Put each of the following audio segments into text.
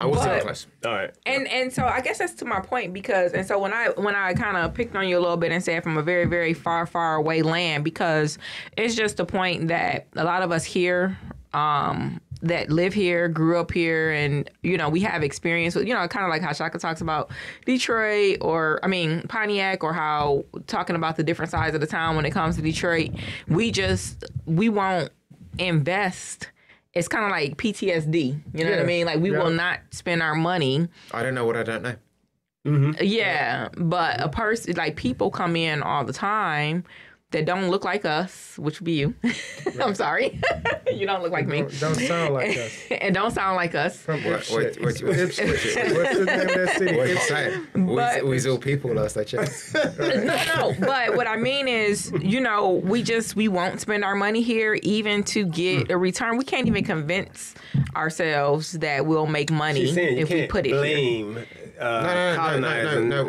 I will say close. All right. And so I guess that's to my point because when I kind of picked on you a little bit and said from a very, very far away land, because it's just a point that a lot of us here that live here, grew up here, and we have experience with kind of like how Shaka talks about Detroit Pontiac, or how talking about the different sides of the town when it comes to Detroit, we won't invest. It's kind of like PTSD, you know what I mean? Like we will not spend our money. I don't know what I don't know. Mm-hmm. Yeah, but a person, like people come in all the time that don't look like us, which would be you. I'm sorry. You don't look like me. Don't sound like us. And don't sound like us. From What's the name What's the name of that city? What are you saying? We's all people last I checked. No. But what I mean is, we won't spend our money here even to get a return. We can't even convince ourselves that we'll make money if we put it here. No.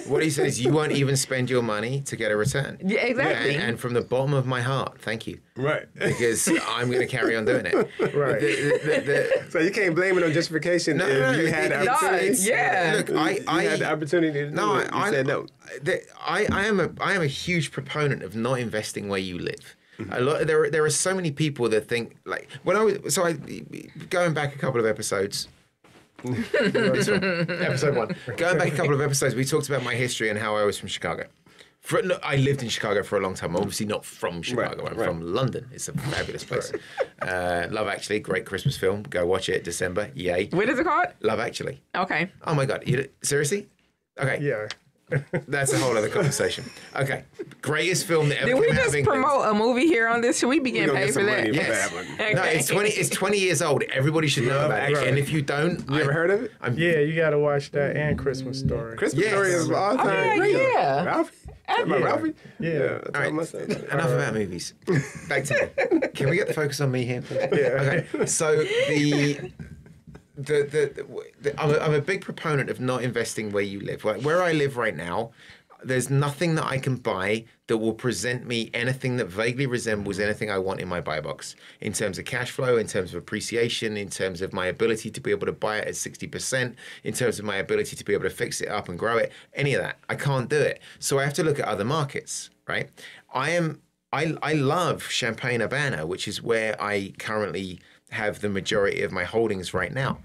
What he said is you won't even spend your money to get a return. Yeah, exactly. And from the bottom of my heart, thank you. Right. Because I'm going to carry on doing it. Right. So you can't blame it on justification if you had the opportunity. Yeah. Look, I had the opportunity to do it. You said no. I am a huge proponent of not investing where you live. There are so many people that think like going back a couple of episodes. Episode 1. Going back a couple of episodes, we talked about my history and how I was from Chicago. I lived in Chicago for a long time. I'm obviously not from Chicago. I'm from London. It's a fabulous place. Love Actually, great Christmas film. Go watch it. December. Yay. What is it called? Love Actually. Okay. Oh my God. Seriously? Okay. Yeah. That's a whole other conversation. Okay. Greatest film that ever came out of England. Did we just promote a movie here on this? Should we be getting paid for that? Yes. Okay. No, it's 20 years old. Everybody should know about it. And if you don't... You ever heard of it? Yeah, you got to watch that and Christmas Story. Christmas Story is all time. Yeah. Ralphie? Ralphie? Yeah. All right. Enough about movies. Back to me. Can we get the focus on me here, please? Yeah. Okay. So I'm a big proponent of not investing where you live. Like where I live right now, there's nothing that I can buy that will present me anything that vaguely resembles anything I want in my buy box in terms of cash flow, in terms of appreciation, in terms of my ability to be able to buy it at 60%, in terms of my ability to be able to fix it up and grow it, any of that. I can't do it. So I have to look at other markets, right? I love Champaign-Urbana, which is where I currently have the majority of my holdings right now.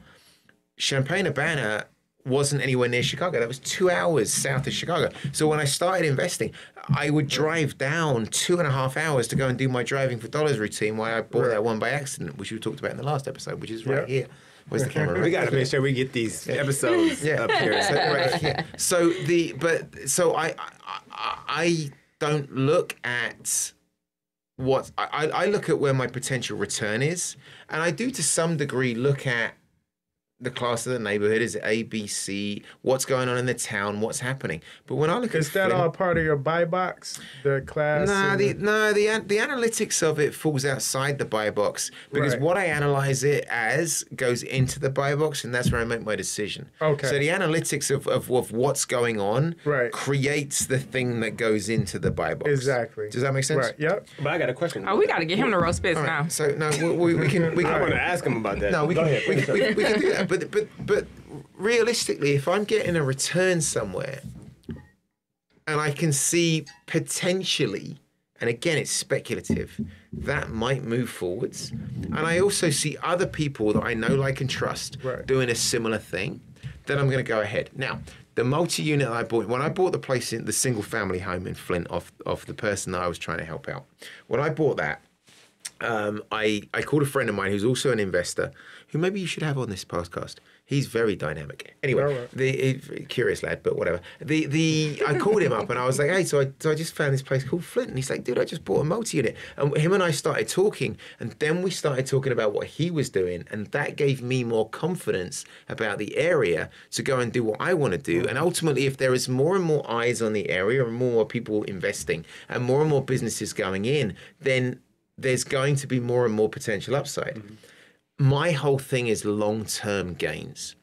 Champaign-Urbana wasn't anywhere near Chicago. That was 2 hours south of Chicago. So when I started investing, I would drive down 2.5 hours to go and do my driving for dollars routine while I bought that one by accident, which we talked about in the last episode, which is right here. Where's the camera? We got to make sure we get these episodes up here. So, right here. So I don't look at what I look at where my potential return is, and I do to some degree look at the class of the neighborhood. Is it A, B, C? What's going on in the town? What's happening? But when I look at that all part of your buy box? The class? The analytics of it falls outside the buy box because what I analyze it as goes into the buy box, and that's where I make my decision. Okay. So the analytics of what's going on creates the thing that goes into the buy box. Exactly. Does that make sense? Right. Yep. But I got a question. Oh, we got to get him to roast bits now. So no, we can. I want to ask him about that. No, we can do that. But realistically, if I'm getting a return somewhere and I can see potentially, and again, it's speculative, that might move forwards. And I also see other people that I know, like, and trust doing a similar thing, then I'm going to go ahead. Now, the multi-unit I bought, when I bought the place in the single-family home in Flint off the person that I was trying to help out, when I bought that, I called a friend of mine who's also an investor, who maybe you should have on this podcast. He's very dynamic. Anyway, curious lad, but whatever. I called him up and I was like, hey, so I just found this place called Flint. And he's like, dude, I just bought a multi-unit. And him and I started talking, and then we started talking about what he was doing, and that gave me more confidence about the area to go and do what I want to do. And ultimately, if there is more and more eyes on the area and more people investing and more businesses going in, then there's going to be more and more potential upside. My whole thing is long-term gains.